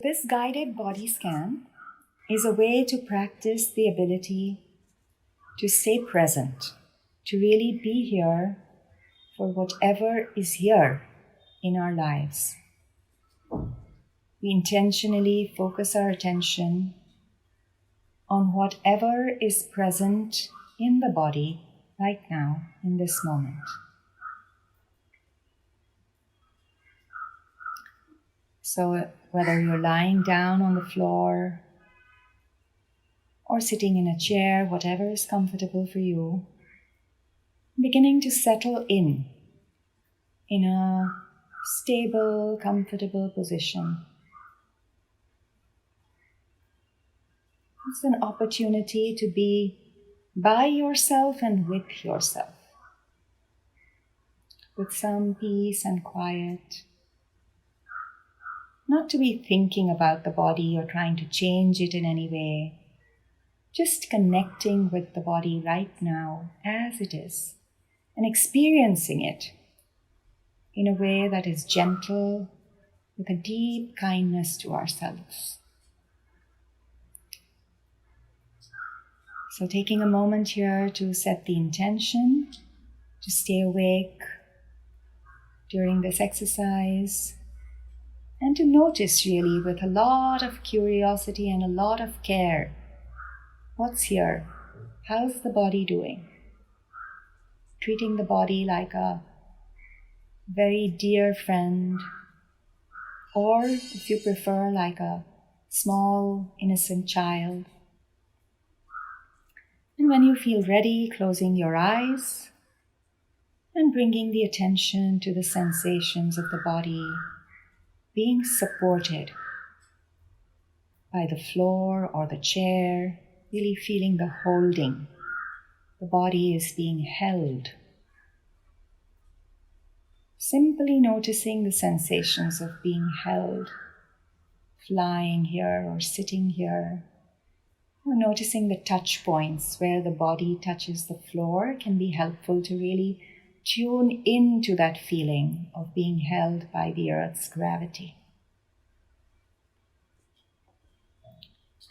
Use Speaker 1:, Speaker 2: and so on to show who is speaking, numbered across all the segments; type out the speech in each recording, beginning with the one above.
Speaker 1: This guided body scan is a way to practice the ability to stay present, to really be here for whatever is here in our lives. We intentionally focus our attention on whatever is present in the body right now, in this moment. So whether you're lying down on the floor or sitting in a chair, whatever is comfortable for you, beginning to settle in a stable, comfortable position. It's an opportunity to be by yourself and with yourself, with some peace and quiet. Not to be thinking about the body or trying to change it in any way, just connecting with the body right now as it is and experiencing it in a way that is gentle, with a deep kindness to ourselves. So taking a moment here to set the intention to stay awake during this exercise, and to notice really with a lot of curiosity and a lot of care, what's here? How's the body doing? Treating the body like a very dear friend, or if you prefer, like a small, innocent child. And when you feel ready, closing your eyes and bringing the attention to the sensations of the body, being supported by the floor or the chair, really feeling the holding. The body is being held. Simply noticing the sensations of being held, lying here or sitting here, or noticing the touch points where the body touches the floor can be helpful to really tune into that feeling of being held by the earth's gravity.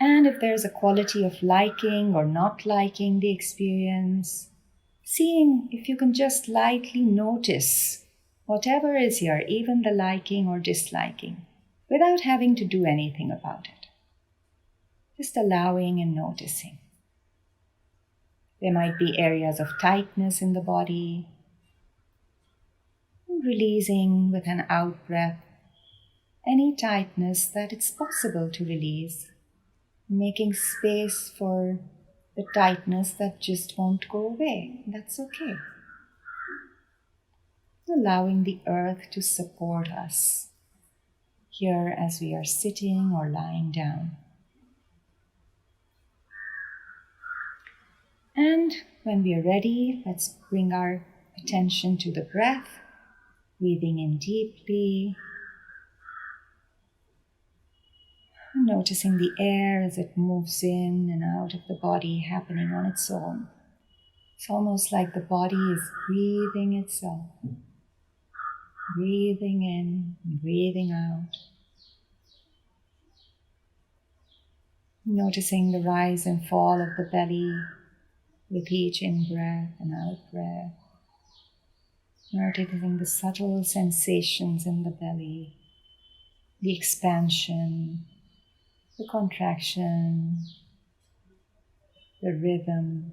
Speaker 1: And if there's a quality of liking or not liking the experience, seeing if you can just lightly notice whatever is here, even the liking or disliking, without having to do anything about it. Just allowing and noticing. There might be areas of tightness in the body, and releasing with an out breath any tightness that it's possible to release, making space for the tightness that just won't go away. That's okay. Allowing the earth to support us here as we are sitting or lying down. And when we are ready, let's bring our attention to the breath, breathing in deeply, noticing the air as it moves in and out of the body happening on its own. It's almost like the body is breathing itself, breathing in and breathing out. Noticing the rise and fall of the belly with each in-breath and out-breath. Noticing the subtle sensations in the belly, the expansion, the contraction, the rhythm.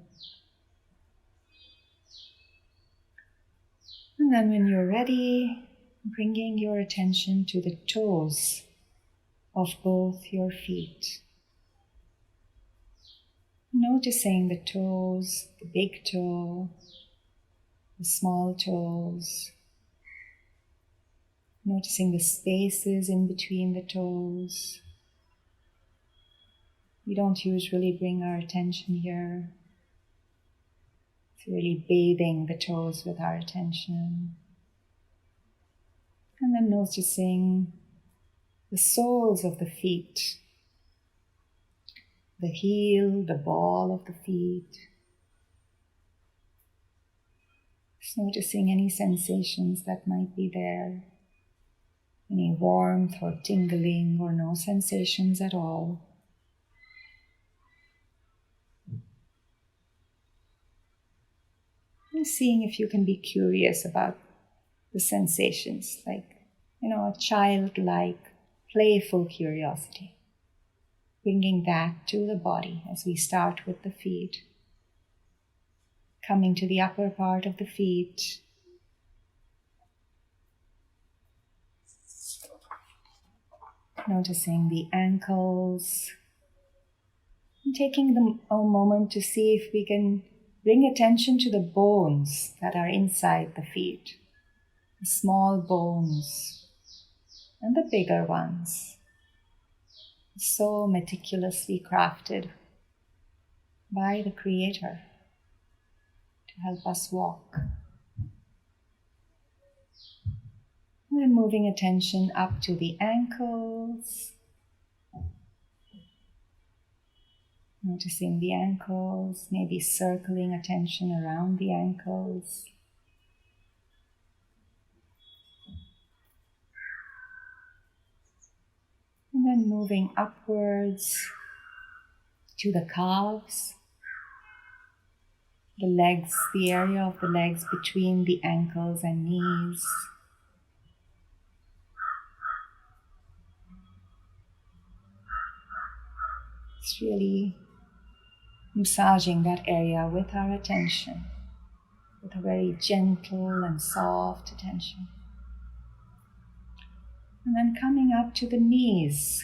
Speaker 1: And then when you're ready, bringing your attention to the toes of both your feet. Noticing the toes, the big toe, the small toes. Noticing the spaces in between the toes. We don't usually bring our attention here. It's really bathing the toes with our attention. And then noticing the soles of the feet, the heel, the ball of the feet. Just noticing any sensations that might be there. any warmth or tingling or no sensations at all. And seeing if you can be curious about the sensations, like, a childlike, playful curiosity. Bringing that to the body as we start with the feet. Coming to the upper part of the feet. Noticing the ankles. And taking a moment to see if we can bring attention to the bones that are inside the feet. The small bones and the bigger ones. So meticulously crafted by the Creator to help us walk. And then moving attention up to the ankles. Noticing the ankles, maybe circling attention around the ankles. And then moving upwards to the calves, the legs, the area of the legs between the ankles and knees. It's really massaging that area with our attention, with a very gentle and soft attention. And then coming up to the knees,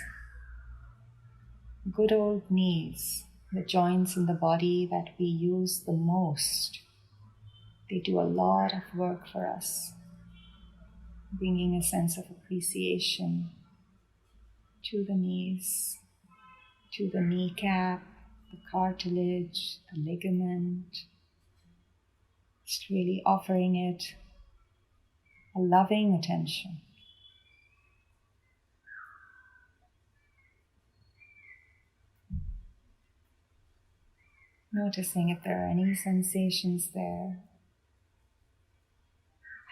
Speaker 1: good old knees, the joints in the body that we use the most. They do a lot of work for us, bringing a sense of appreciation to the knees, to the kneecap, the cartilage, the ligament. Just really offering it a loving attention. Noticing if there are any sensations there.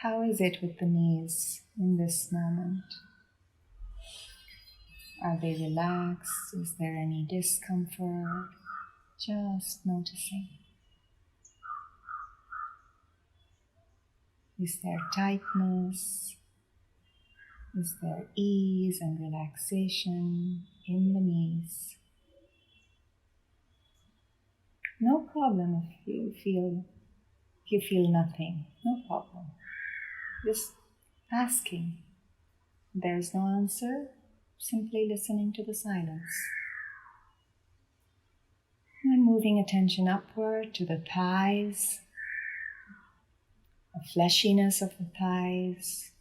Speaker 1: How is it with the knees in this moment? Are they relaxed? Is there any discomfort? Just noticing. Is there tightness? Is there ease and relaxation in the knees? No problem if you feel nothing. No problem. Just asking. There's no answer. Simply listening to the silence. And moving attention upward to the thighs, the fleshiness of the thighs.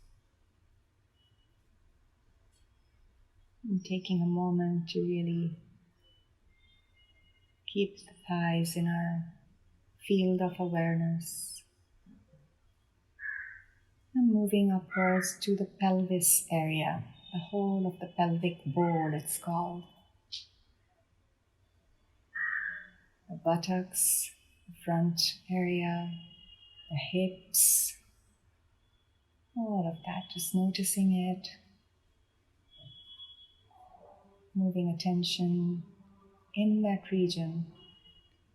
Speaker 1: And taking a moment to really keep the thighs in our field of awareness. And moving upwards to the pelvis area, the whole of the pelvic bowl it's called. The buttocks, the front area, the hips, all of that, just noticing it. Moving attention in that region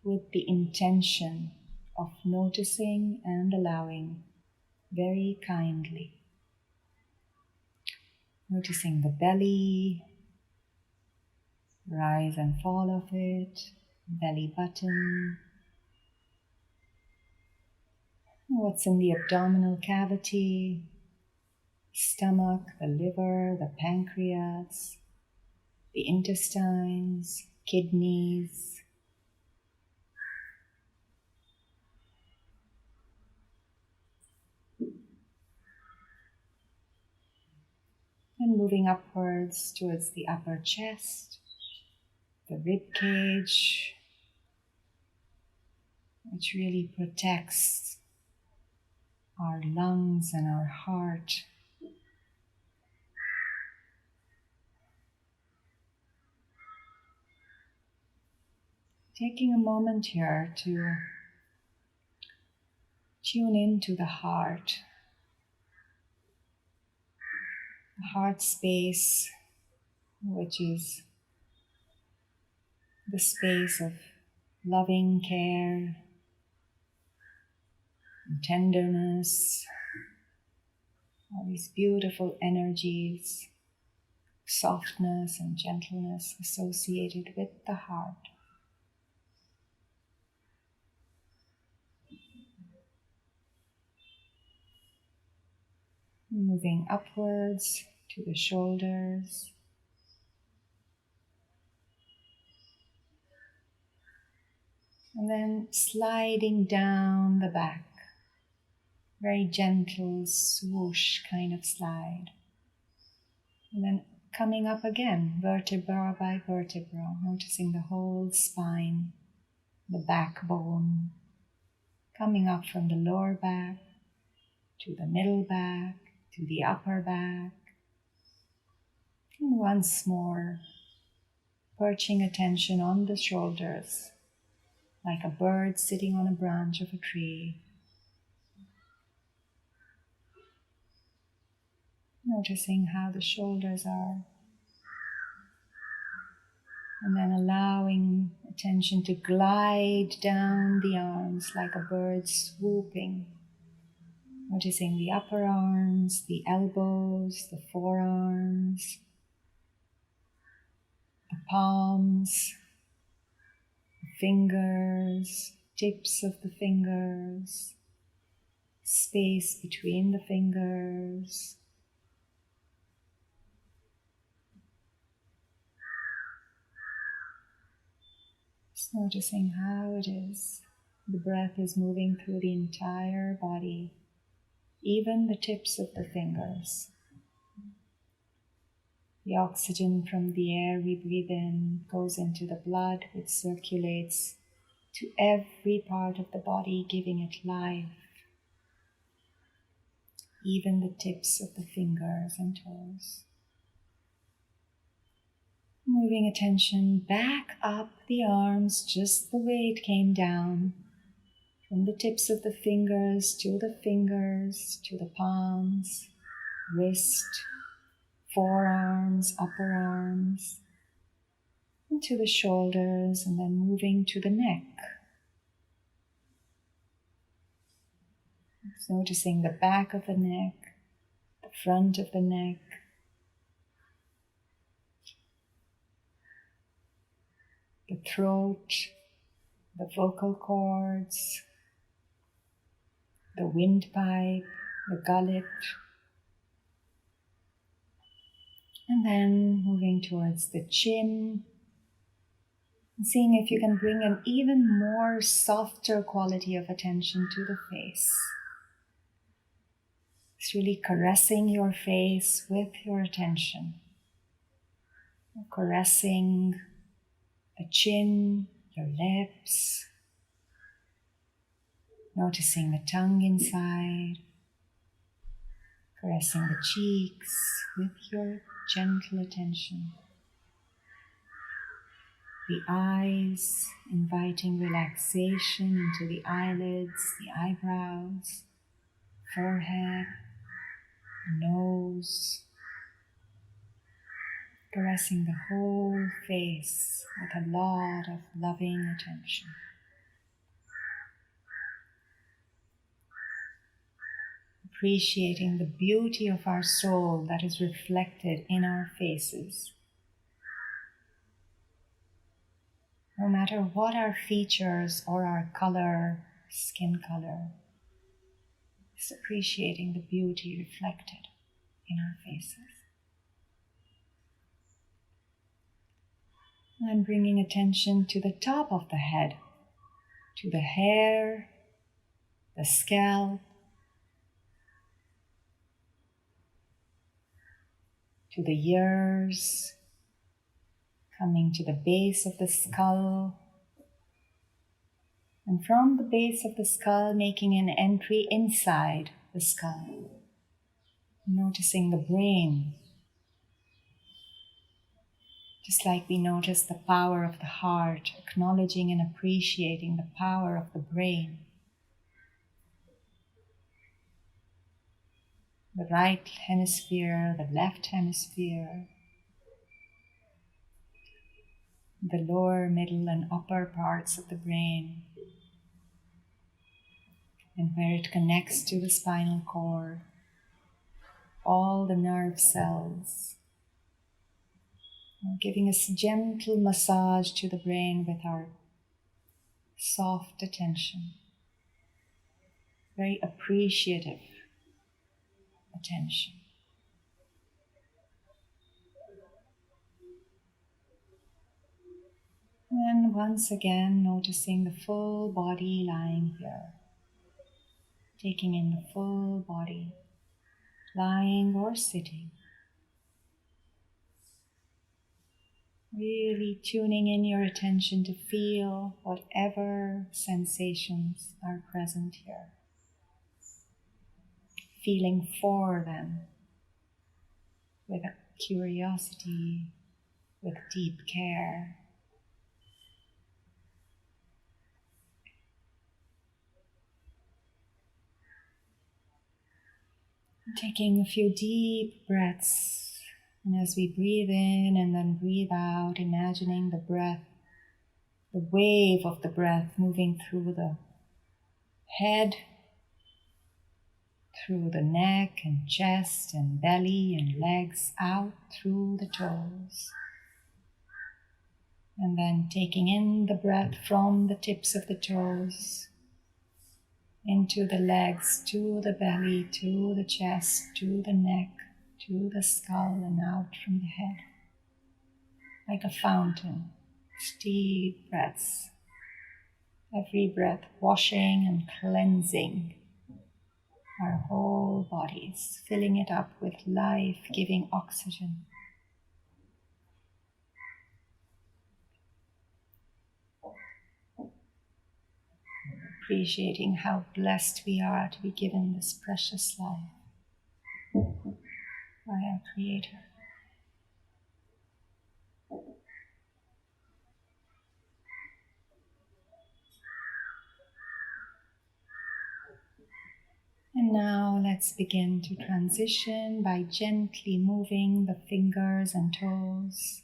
Speaker 1: with the intention of noticing and allowing very kindly. Noticing the belly, rise and fall of it, belly button. What's in the abdominal cavity, stomach, the liver, the pancreas, the intestines, kidneys. And moving upwards towards the upper chest, the rib cage, which really protects our lungs and our heart. Taking a moment here to tune into the heart. the heart space, which is the space of loving care and tenderness, all these beautiful energies, softness and gentleness associated with the heart. Moving upwards to the shoulders, and then sliding down the back, very gentle swoosh kind of slide, and then coming up again, vertebra by vertebra, noticing the whole spine, the backbone, coming up from the lower back to the middle back to the upper back, and once more perching attention on the shoulders like a bird sitting on a branch of a tree, noticing how the shoulders are, and then allowing attention to glide down the arms like a bird swooping, noticing the upper arms, the elbows, the forearms, the palms, the fingers, tips of the fingers, space between the fingers. Just noticing how it is. The breath is moving through the entire body, even the tips of the fingers. The oxygen from the air we breathe in goes into the blood, which circulates to every part of the body, giving it life, even the tips of the fingers and toes. Moving attention back up the arms just the way it came down, from the tips of the fingers, to the palms, wrist, forearms, upper arms, and to the shoulders, and then moving to the neck. Just noticing the back of the neck, the front of the neck, the throat, the vocal cords, the windpipe, the gullet, and then moving towards the chin, and seeing if you can bring an even more softer quality of attention to the face. It's really caressing your face with your attention, caressing the chin, your lips, noticing the tongue inside, caressing the cheeks with your gentle attention. The eyes, inviting relaxation into the eyelids, the eyebrows, forehead, nose, caressing the whole face with a lot of loving attention. Appreciating the beauty of our soul that is reflected in our faces. No matter what our features or our color, skin color, just appreciating the beauty reflected in our faces. And bringing attention to the top of the head, to the hair, the scalp, to the ears, coming to the base of the skull, and from the base of the skull making an entry inside the skull, noticing the brain, just like we notice the power of the heart, acknowledging and appreciating the power of the brain. the right hemisphere, the left hemisphere, the lower, middle, and upper parts of the brain, and where it connects to the spinal cord, all the nerve cells, giving a gentle massage to the brain with our soft attention, very appreciative attention. And once again, noticing the full body lying here, taking in the full body, lying or sitting. Really tuning in your attention to feel whatever sensations are present here. Feeling for them with a curiosity, with deep care. Taking a few deep breaths, and as we breathe in and then breathe out, imagining the breath, the wave of the breath moving through the head, through the neck and chest and belly and legs, out through the toes. And then taking in the breath from the tips of the toes, into the legs, to the belly, to the chest, to the neck, to the skull, and out from the head. Like a fountain, deep breaths. Every breath washing and cleansing our whole bodies, filling it up with life-giving oxygen. Appreciating how blessed we are to be given this precious life by our Creator. And now let's begin to transition by gently moving the fingers and toes.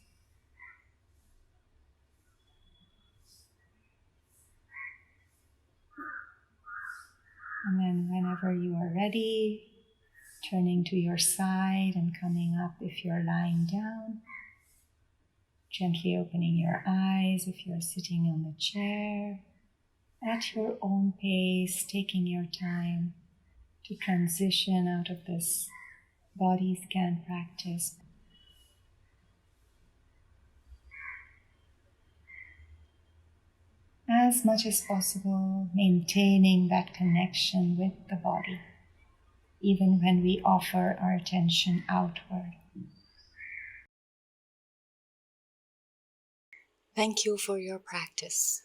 Speaker 1: And then whenever you are ready, turning to your side and coming up if you're lying down. Gently opening your eyes if you're sitting on the chair. At your own pace, taking your time to transition out of this body scan practice. As much as possible, maintaining that connection with the body, even when we offer our attention outward.
Speaker 2: Thank you for your practice.